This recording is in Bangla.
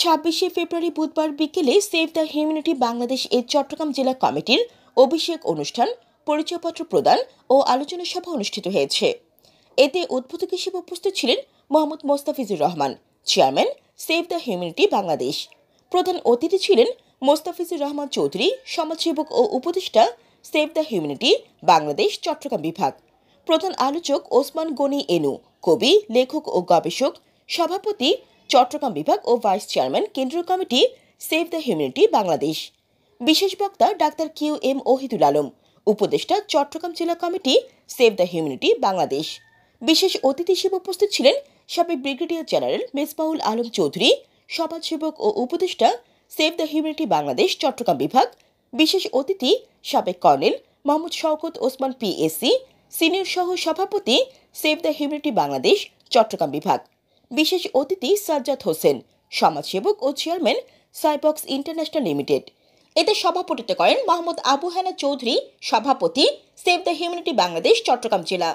26শে ফেব্রুয়ারি বুধবার বিকেলে সেভ দ্য হিউম্যানিটি বাংলাদেশ এর চট্টগ্রাম জেলা কমিটির অভিষেক অনুষ্ঠান, পরিচয়পত্র প্রদান ও আলোচনা সভা অনুষ্ঠিত হয়েছে। এতে উদ্বোধক হিসেবে উপস্থিত ছিলেন Mohammad Mostafizur Rahman, chairman, save the humanity Bangladesh. প্রধান অতিথি ছিলেন মোস্তাফিজুর রহমান চৌধুরী, সমাজসেবক ও উপদেষ্টা, save the humanity Bangladesh Chattogram বিভাগ। প্রধান আলোচক ওসমান গনি এনু, কবি, লেখক ও গবেষক, সভাপতি চট্টগ্রাম বিভাগ ও ভাইস চেয়ারম্যান, কেন্দ্রীয় committee, save the humanity Bangladesh. বিশেষ বক্তা doctor Q M Ohidul Alam, উপদেষ্টা চট্টগ্রাম জেলা committee, save the humanity Bangladesh. বিশেষ অতিথি হিসেবে উপস্থিত ছিলেন সাবেক ব্রিগেডিয়ার জেনারেল মেজবাউল আলম চৌধুরী, সমাজসেবক ও উপদেষ্টা, save the humanity Bangladesh Chattogram বিভাগ। বিশেষ অতিথি সাবেক colonel Mohammad Shawkat Osman PSC, senior সহ সভাপতি, save the humanity Bangladesh Chattogram বিভাগ। বিশেষ অতিথি সাজ্জাদ হোসেন, সমাজসেবক ও চেয়ারম্যান, সাইবক্স ইন্টারন্যাশনাল লিমিটেড। এতে সভাপতিত্ব করেন মোহাম্মদ আবু হেনা চৌধুরী, সভাপতি, save the humanity Bangladesh Chattogram জেলা।